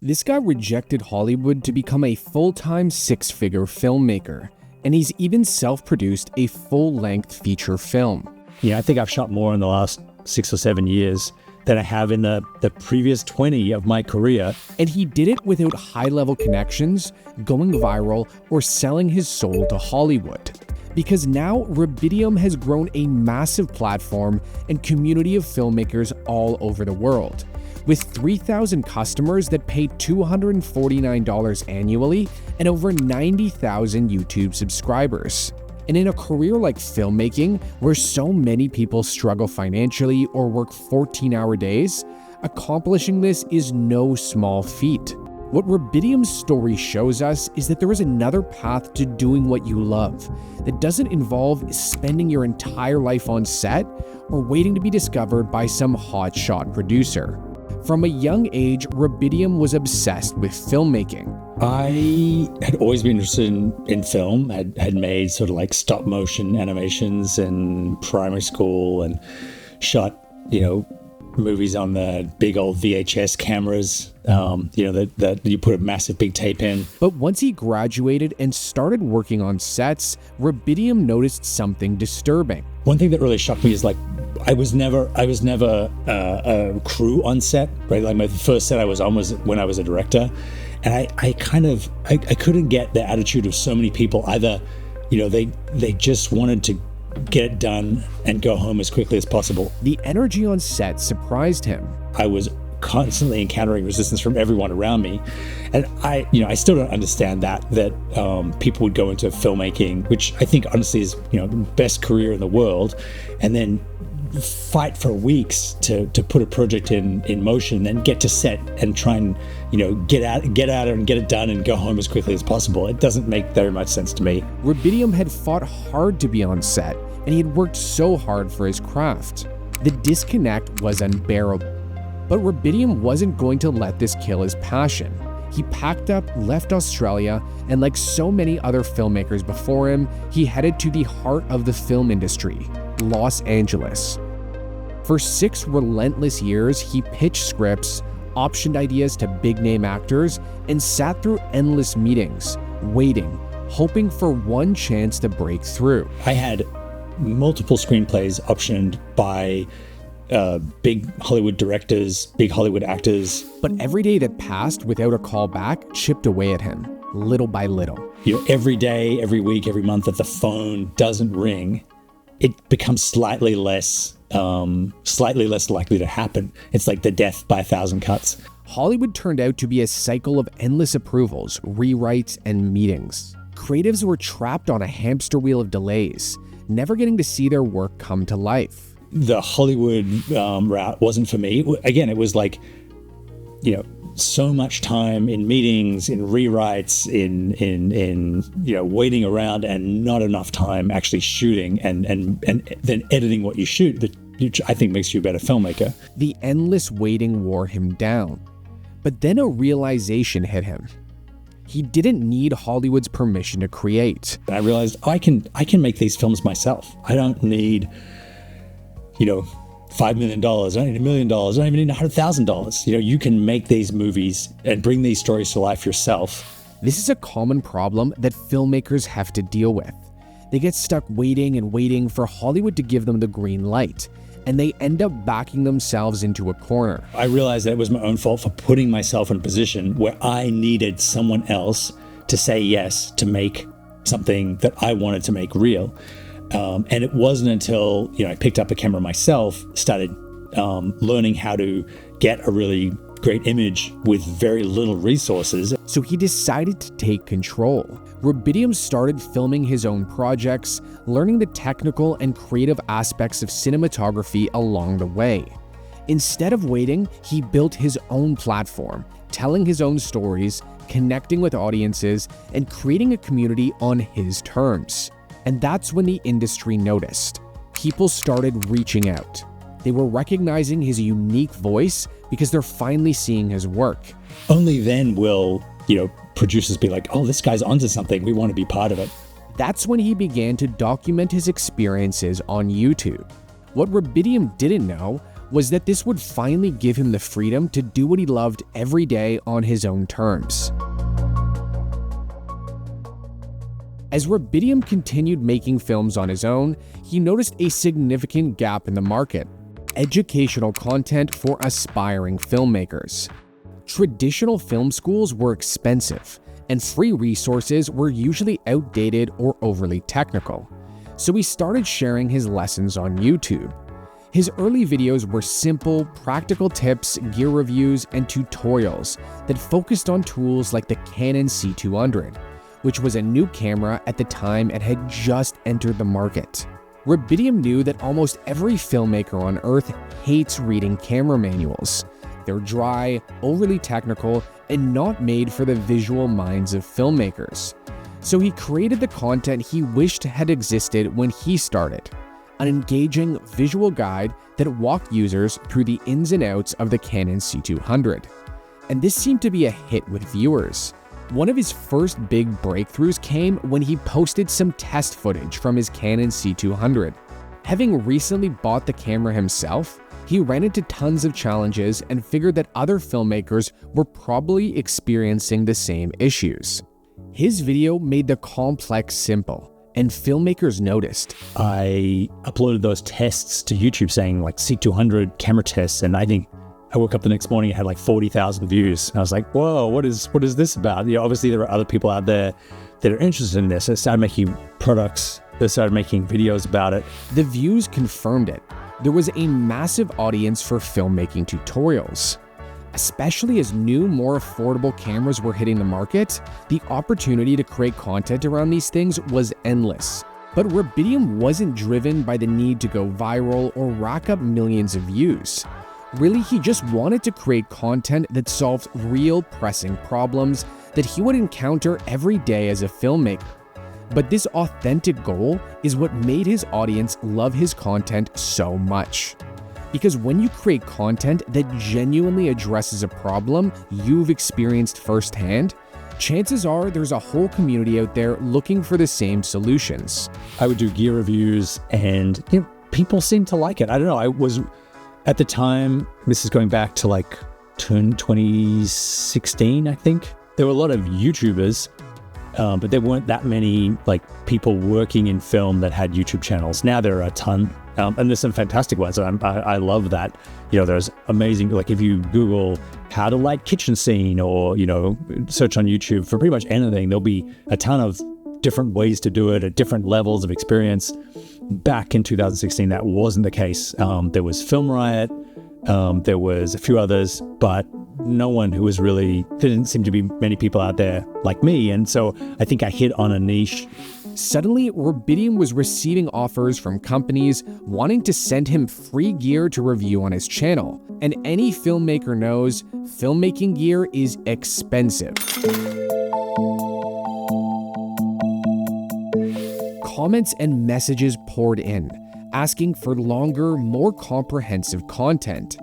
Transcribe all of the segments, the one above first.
This guy rejected Hollywood to become a full-time six-figure filmmaker, and he's even self-produced a full-length feature film. Yeah, I think I've shot more in the last 6 or 7 years than I have in the previous 20 of my career. And he did it without high-level connections, going viral, or selling his soul to Hollywood. Because now Rubidium has grown a massive platform and community of filmmakers all over the world, with 3,000 customers that pay $249 annually and over 90,000 YouTube subscribers. And in a career like filmmaking, where so many people struggle financially or work 14-hour days, accomplishing this is no small feat. What Rubidium's story shows us is that there is another path to doing what you love that doesn't involve spending your entire life on set or waiting to be discovered by some hotshot producer. From a young age, Rubidium was obsessed with filmmaking. I had always been interested in film, had made sort of like stop motion animations in primary school and shot, movies on the big old VHS cameras, that you put a massive big tape in. But once he graduated and started working on sets, Rubidium noticed something disturbing. One thing that really shocked me is I was never a crew on set, right? Like my first set I was on was when I was a director, and I couldn't get the attitude of so many people. Either, they just wanted to get it done and go home as quickly as possible. The energy on set surprised him. I was constantly encountering resistance from everyone around me, and I still don't understand that people would go into filmmaking, which I think honestly is the best career in the world, and then fight for weeks to put a project in motion, then get to set and try and get at it and get it done and go home as quickly as possible. It doesn't make very much sense to me. Rubidium had fought hard to be on set, and he had worked so hard for his craft. The disconnect was unbearable. But Rubidium wasn't going to let this kill his passion. He packed up, left Australia, and like so many other filmmakers before him, he headed to the heart of the film industry, Los Angeles. For 6 relentless years, he pitched scripts, optioned ideas to big-name actors, and sat through endless meetings, waiting, hoping for one chance to break through. I had multiple screenplays optioned by big Hollywood directors, big Hollywood actors. But every day that passed without a call back chipped away at him, little by little. Every day, every week, every month that the phone doesn't ring, it becomes slightly less likely to happen. It's like the death by 1,000 cuts. Hollywood turned out to be a cycle of endless approvals, rewrites, and meetings. Creatives were trapped on a hamster wheel of delays, never getting to see their work come to life. The Hollywood route wasn't for me. Again, it was like, so much time in meetings, in rewrites, in waiting around, and not enough time actually shooting and then editing what you shoot, which I think makes you a better filmmaker. The endless waiting wore him down. But then a realization hit him. He didn't need Hollywood's permission to create. I realized I can make these films myself. I don't need $5 million, I don't need $1 million, I don't even need $100,000. You can make these movies and bring these stories to life yourself. This is a common problem that filmmakers have to deal with. They get stuck waiting and waiting for Hollywood to give them the green light, and they end up backing themselves into a corner. I realized that it was my own fault for putting myself in a position where I needed someone else to say yes to make something that I wanted to make real. And it wasn't until I picked up a camera myself, started learning how to get a really great image with very little resources. So he decided to take control. Rubidium started filming his own projects, learning the technical and creative aspects of cinematography along the way. Instead of waiting, he built his own platform, telling his own stories, connecting with audiences, and creating a community on his terms. And that's when the industry noticed. People started reaching out. They were recognizing his unique voice because they're finally seeing his work. Only then will, producers be like, oh, this guy's onto something. We want to be part of it. That's when he began to document his experiences on YouTube. What Rubidium didn't know was that this would finally give him the freedom to do what he loved every day on his own terms. As Rubidium continued making films on his own, he noticed a significant gap in the market: educational content for aspiring filmmakers. Traditional film schools were expensive, and free resources were usually outdated or overly technical. So he started sharing his lessons on YouTube. His early videos were simple, practical tips, gear reviews, and tutorials that focused on tools like the Canon C200, which was a new camera at the time and had just entered the market. Rubidium knew that almost every filmmaker on Earth hates reading camera manuals. They're dry, overly technical, and not made for the visual minds of filmmakers. So he created the content he wished had existed when he started: an engaging visual guide that walked users through the ins and outs of the Canon C200. And this seemed to be a hit with viewers. One of his first big breakthroughs came when he posted some test footage from his Canon C200. Having recently bought the camera himself, he ran into tons of challenges and figured that other filmmakers were probably experiencing the same issues. His video made the complex simple, and filmmakers noticed. I uploaded those tests to YouTube saying like C200 camera tests, and I think I woke up the next morning and had like 40,000 views. And I was like, whoa, what is this about? You know, obviously there are other people out there that are interested in this. I started making products, they started making videos about it. The views confirmed it. There was a massive audience for filmmaking tutorials. Especially as new, more affordable cameras were hitting the market, the opportunity to create content around these things was endless. But Rubidium wasn't driven by the need to go viral or rack up millions of views. Really, he just wanted to create content that solved real pressing problems that he would encounter every day as a filmmaker. But this authentic goal is what made his audience love his content so much. Because when you create content that genuinely addresses a problem you've experienced firsthand, chances are there's a whole community out there looking for the same solutions. I would do gear reviews and people seemed to like it. I don't know, I was, at the time, this is going back to like 2016, I think. There were a lot of YouTubers, but there weren't that many like people working in film that had YouTube channels. Now there are a ton. And there's some fantastic ones. I love that. You know, there's amazing, like if you Google how to light kitchen scene or, you know, search on YouTube for pretty much anything, there'll be a ton of different ways to do it at different levels of experience. Back in 2016, that wasn't the case. There was Film Riot, there was a few others, but no one who was really, there didn't seem to be many people out there like me. And so I think I hit on a niche. Suddenly, Rubidium was receiving offers from companies wanting to send him free gear to review on his channel. And any filmmaker knows filmmaking gear is expensive. Comments and messages poured in, asking for longer, more comprehensive content.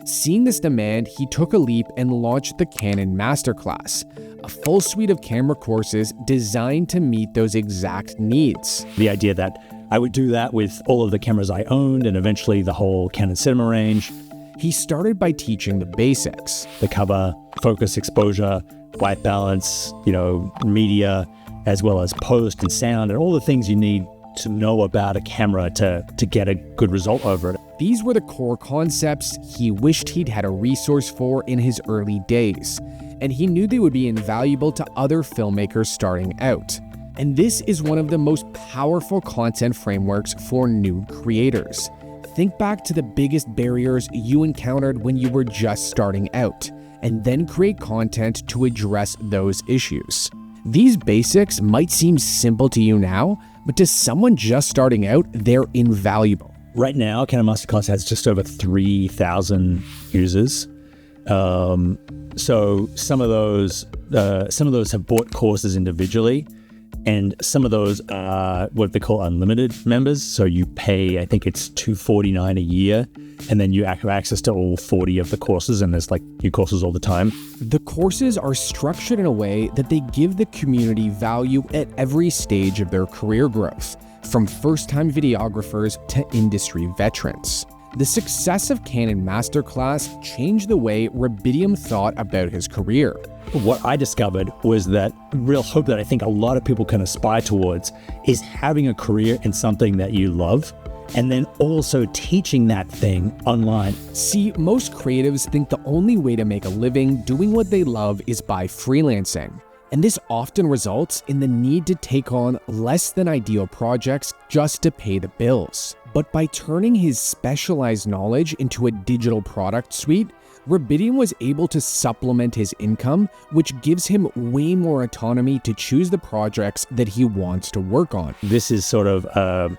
Seeing this demand, he took a leap and launched the Canon Masterclass, a full suite of camera courses designed to meet those exact needs. The idea that I would do that with all of the cameras I owned and eventually the whole Canon cinema range. He started by teaching the basics. The cover, focus, exposure, white balance, you know, media, as well as post and sound and all the things you need to know about a camera to get a good result over it. These were the core concepts he wished he'd had a resource for in his early days, and he knew they would be invaluable to other filmmakers starting out. And this is one of the most powerful content frameworks for new creators. Think back to the biggest barriers you encountered when you were just starting out, and then create content to address those issues. These basics might seem simple to you now, but to someone just starting out, they're invaluable. Right now, Canon Masterclass has just over 3,000 users. So some of those have bought courses individually, and some of those are what they call unlimited members. So you pay, I think it's $249 a year, and then you have access to all 40 of the courses, and there's like new courses all the time. The courses are structured in a way that they give the community value at every stage of their career growth, from first-time videographers to industry veterans. The success of Canon Masterclass changed the way Rubidium thought about his career. What I discovered was that real hope that I think a lot of people can aspire towards is having a career in something that you love, and then also teaching that thing online. See, most creatives think the only way to make a living doing what they love is by freelancing. And this often results in the need to take on less than ideal projects just to pay the bills. But by turning his specialized knowledge into a digital product suite, Rubidium was able to supplement his income, which gives him way more autonomy to choose the projects that he wants to work on. This is sort of a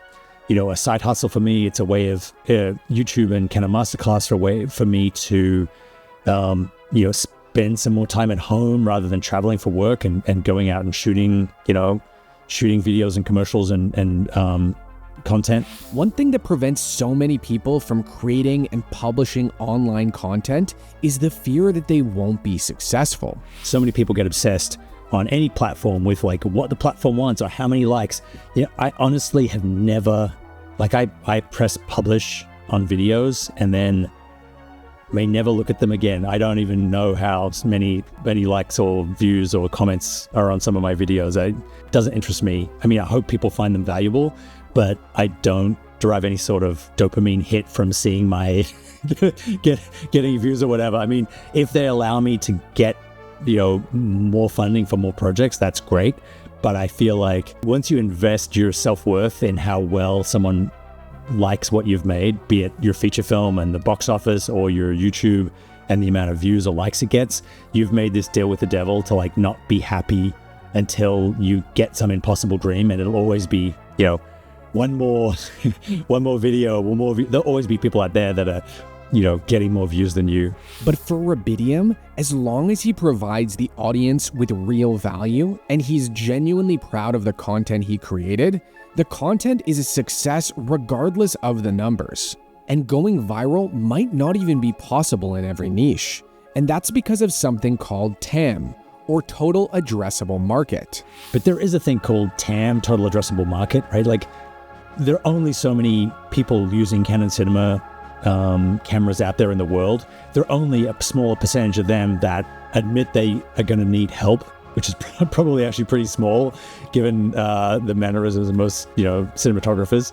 side hustle for me. It's a way of YouTube and Canon Masterclass are a way for me to, spend some more time at home rather than traveling for work and going out and shooting videos and commercials and content. One thing that prevents so many people from creating and publishing online content is the fear that they won't be successful. So many people get obsessed on any platform with like what the platform wants or how many likes. I honestly have never, I press publish on videos and then may never look at them again. I don't even know how many likes or views or comments are on some of my videos. It doesn't interest me. I mean, I hope people find them valuable, but I don't derive any sort of dopamine hit from seeing my getting views or whatever. I mean, if they allow me to get more funding for more projects, that's great. But I feel like once you invest your self-worth in how well someone likes what you've made, be it your feature film and the box office or your YouTube and the amount of views or likes it gets, you've made this deal with the devil to not be happy until you get some impossible dream. And it'll always be, one more video, there'll always be people out there that are getting more views than you. But for Rubidium, as long as he provides the audience with real value and he's genuinely proud of the content he created, the content is a success regardless of the numbers. And going viral might not even be possible in every niche. And that's because of something called TAM, or Total Addressable Market. But there is a thing called TAM, Total Addressable Market, right? There are only so many people using Canon Cinema cameras out there in the world. There are only a smaller percentage of them that admit they are going to need help, which is probably actually pretty small given the mannerisms of most cinematographers.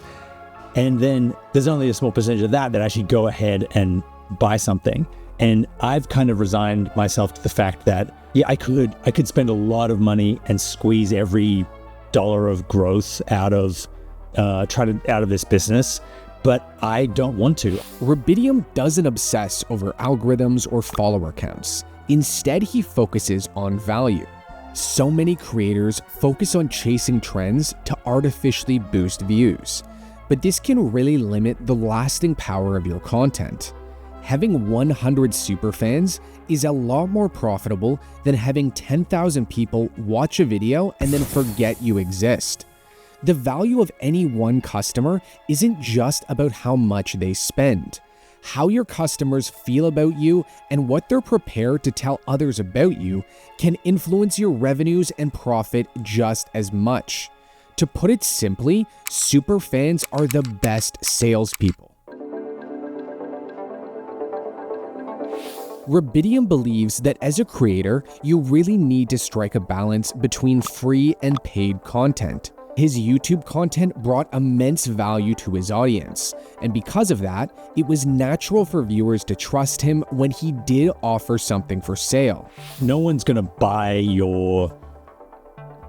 And then there's only a small percentage of that actually go ahead and buy something. And I've kind of resigned myself to the fact that I could spend a lot of money and squeeze every dollar of growth out of this business, but I don't want to. Rubidium doesn't obsess over algorithms or follower counts. Instead, he focuses on value. So many creators focus on chasing trends to artificially boost views, but this can really limit the lasting power of your content. Having 100 superfans is a lot more profitable than having 10,000 people watch a video and then forget you exist. The value of any one customer isn't just about how much they spend. How your customers feel about you and what they're prepared to tell others about you can influence your revenues and profit just as much. To put it simply, superfans are the best salespeople. Rubidium believes that as a creator, you really need to strike a balance between free and paid content. His YouTube content brought immense value to his audience, and because of that, it was natural for viewers to trust him when he did offer something for sale. No one's going to buy your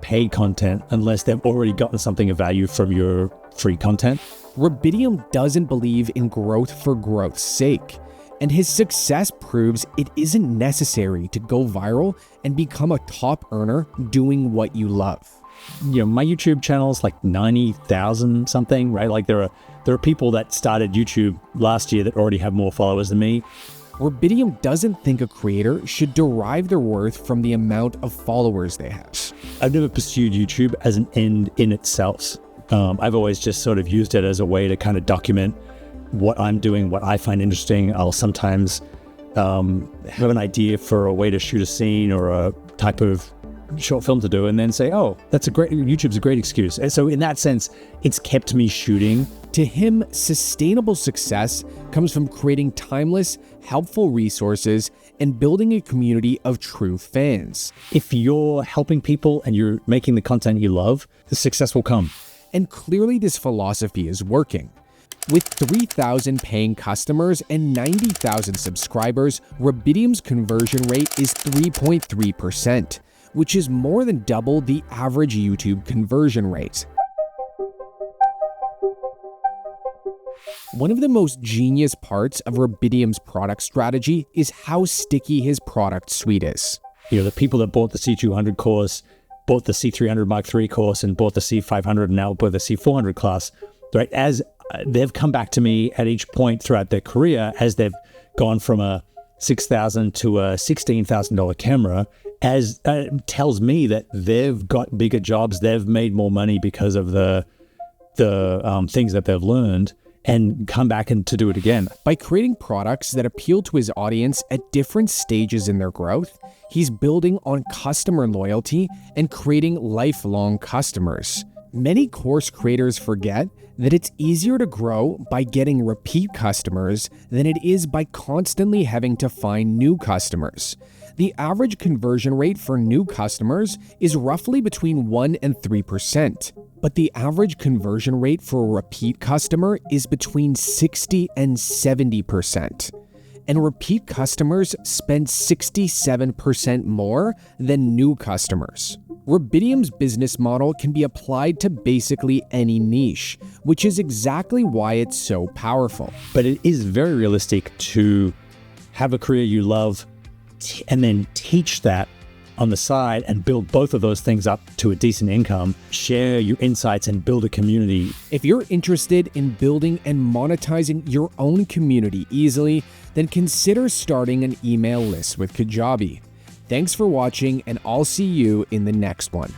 paid content unless they've already gotten something of value from your free content. Rubidium doesn't believe in growth for growth's sake, and his success proves it isn't necessary to go viral and become a top earner doing what you love. My YouTube channel is like 90,000 something, right? There are people that started YouTube last year that already have more followers than me. Rubidium doesn't think a creator should derive their worth from the amount of followers they have. I've never pursued YouTube as an end in itself. I've always just sort of used it as a way to kind of document what I'm doing, what I find interesting. I'll sometimes have an idea for a way to shoot a scene or a type of short film to do and then say, oh, YouTube's a great excuse. And so in that sense, it's kept me shooting. To him, sustainable success comes from creating timeless, helpful resources and building a community of true fans. If you're helping people and you're making the content you love, the success will come. And clearly this philosophy is working. With 3,000 paying customers and 90,000 subscribers, Rubidium's conversion rate is 3.3%, which is more than double the average YouTube conversion rate. One of the most genius parts of Rubidium's product strategy is how sticky his product suite is. The people that bought the C200 course, bought the C300 Mark III course, and bought the C500 and now bought the C400 class, right? As they've come back to me at each point throughout their career, as they've gone from a $6,000 to a $16,000 camera, as tells me that they've got bigger jobs, they've made more money because of the things that they've learned, and come back and to do it again. By creating products that appeal to his audience at different stages in their growth, he's building on customer loyalty and creating lifelong customers. Many course creators forget that it's easier to grow by getting repeat customers than it is by constantly having to find new customers. The average conversion rate for new customers is roughly between 1 and 3%, but the average conversion rate for a repeat customer is between 60 and 70%. And repeat customers spend 67% more than new customers. Rubidium's business model can be applied to basically any niche, which is exactly why it's so powerful. But it is very realistic to have a career you love and then teach that on the side and build both of those things up to a decent income, share your insights and build a community. If you're interested in building and monetizing your own community easily, then consider starting an email list with Kajabi. Thanks for watching, and I'll see you in the next one.